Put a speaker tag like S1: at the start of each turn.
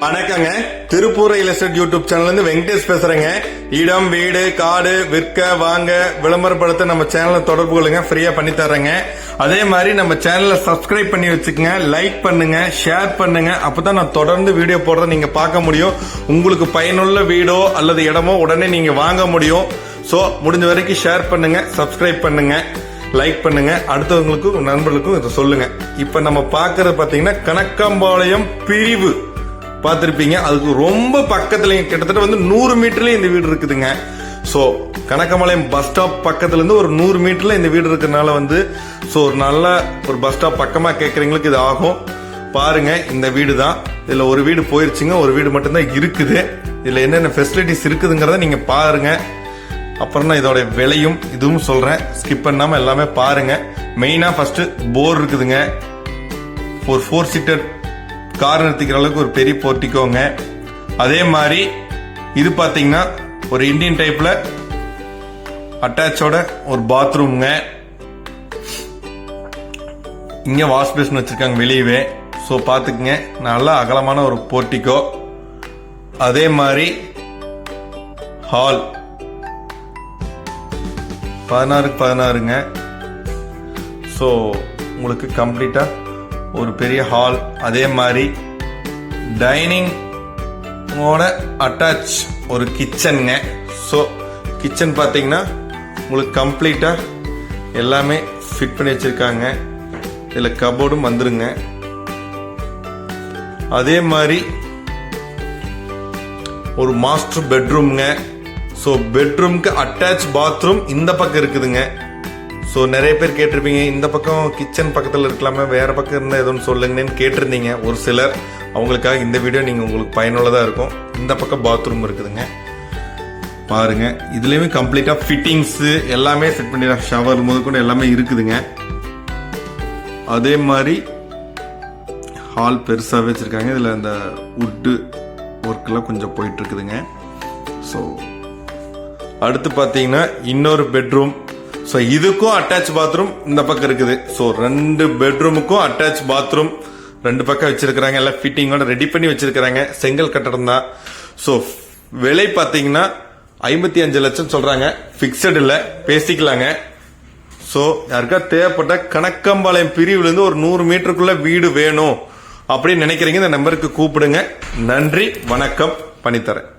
S1: வணக்கங்க. Tiruppur real estate YouTube சேனல்ல இருந்து வெங்கடேஷ் பேசுறேங்க. இடம், வீடு, காடு விற்க வாங்க விளம்பரப்படுத்த நம்ம சேனலை தொடர்பு கொள்ளுங்க, ஃப்ரீயா பண்ணி தர்றேங்க. அதே மாதிரி நம்ம சேனலை சப்ஸ்கிரைப் பண்ணி வச்சுக்கோங்க, லைக் பண்ணுங்க, ஷேர் பண்ணுங்க. அப்பதான் நான் தொடர்ந்து வீடியோ போடுறத நீங்க பார்க்க முடியும். உங்களுக்கு பயனுள்ள வீடோ அல்லது இடமோ உடனே நீங்க வாங்க முடியும். சோ முடிஞ்ச வரைக்கும் ஷேர் பண்ணுங்க, சப்ஸ்கிரைப் பண்ணுங்க, லைக் பண்ணுங்க, அடுத்தவங்களுக்கும் நண்பர்களுக்கும் இதை சொல்லுங்க. இப்ப நம்ம பாக்குறது பாத்தீங்கன்னா கணக்கம்பாளையம் பிரிவு பார்த்திருப்பீங்க. அதுக்கு ரொம்ப பக்கத்துல கிட்டத்தட்ட 100 மீட்டர்ல இந்த வீடு இருக்குதுங்க. சோ கணக்கம்பாளையம் பஸ் ஸ்டாப் பக்கத்துல இருந்து ஒரு 100 மீட்டர்ல இந்த வீடு இருக்கிறதுனால ஒரு நல்ல ஒரு பஸ் ஸ்டாப் பக்கமா கேட்கறவங்களுக்கு இது ஆகும். பாருங்க, இந்த வீடு தான். இதுல ஒரு வீடு போயிருச்சுங்க, ஒரு வீடு மட்டும்தான் இருக்குது. இதுல என்னென்ன ஃபெசிலிட்டிஸ் இருக்குதுங்கிறத நீங்க பாருங்க. அப்புறம் தான் இதோட விலையும் இதுவும் சொல்றேன். ஸ்கிப் பண்ணாம எல்லாமே பாருங்க. மெயினா ஃபர்ஸ்ட் போர் இருக்குதுங்க. ஒரு 4 சீட்டர் கார் நிறுத்திக்கிற அளவுக்கு ஒரு பெரிய போர்ட்டிக்கோங்க. அதே மாதிரி இது பாத்தீங்கன்னா ஒரு இந்தியன் டைப்ல அட்டாச்சோட ஒரு பாத்ரூம்ங்க. இங்க வாஷ் பேசின் வச்சிருக்காங்க வெளியவே. சோ பாத்துக்குங்க, நல்ல அகலமான ஒரு போர்ட்டிக்கோ. அதே மாதிரி ஹால் 16x16ங்க. ஸோ உங்களுக்கு கம்ப்ளீட்டா ஒரு பெரிய ஹால். அதே மாதிரி டைனிங்கோட அட்டாச் ஒரு கிச்சனுங்க. ஸோ கிச்சன் பார்த்தீங்கன்னா உங்களுக்கு கம்ப்ளீட்டா எல்லாமே ஃபிட் பண்ணி வச்சிருக்காங்க. இதில் கபோர்டும் வந்துருங்க. அதே மாதிரி ஒரு மாஸ்டர் பெட்ரூம்ங்க. ஸோ பெட்ரூம்க்கு அட்டாச் பாத்ரூம் இந்த பக்கம் இருக்குதுங்க. ஸோ நிறைய பேர் கேட்டிருப்பீங்க, இந்த பக்கம் கிச்சன் பக்கத்தில் இருக்கலாமே, வேற பக்கம் இருந்தால் எதுவும் சொல்லுங்கன்னு கேட்டிருந்தீங்க ஒரு சிலர். அவங்களுக்காக இந்த வீடியோ உங்களுக்கு பயனுள்ளதாக இருக்கும். இந்த பக்கம் பாத்ரூம் இருக்குதுங்க. பாருங்க, இதுலயுமே கம்ப்ளீட்டா ஃபிட்டிங்ஸ் எல்லாமே செட் பண்ணி ஷவர் முதற்கொண்டு எல்லாமே இருக்குதுங்க. அதே மாதிரி ஹால் பெருசாக வச்சிருக்காங்க. இதில் அந்த வுட்டு ஒர்க்கெல்லாம் கொஞ்சம் போயிட்டு இருக்குதுங்க. ஸோ அடுத்து பார்த்தீங்கன்னா இன்னொரு பெட்ரூம். ஸோ இதுக்கும் அட்டாச் பாத்ரூம் இந்த பக்கம் இருக்குது. ஸோ 2 பெட்ரூமுக்கும் அட்டாச் பாத்ரூம் 2 பக்கம் வச்சிருக்கிறாங்க. எல்லாம் ஃபிட்டிங்கோட ரெடி பண்ணி வச்சிருக்கிறாங்க. செங்கல் கட்டடம் தான். ஸோ விலை பார்த்தீங்கன்னா 55 லட்சம் சொல்றாங்க. பிக்சட் இல்ல, பேசிக்கலாங்க. ஸோ யாருக்கா தேவைப்பட்ட கணக்கம்பாளையம் பிரிவுல இருந்து ஒரு 100 மீட்டருக்குள்ள வீடு வேணும் அப்படின்னு நினைக்கிறீங்க, இந்த நம்பருக்கு கூப்பிடுங்க. நன்றி, வணக்கம், பண்ணித்தரேன்.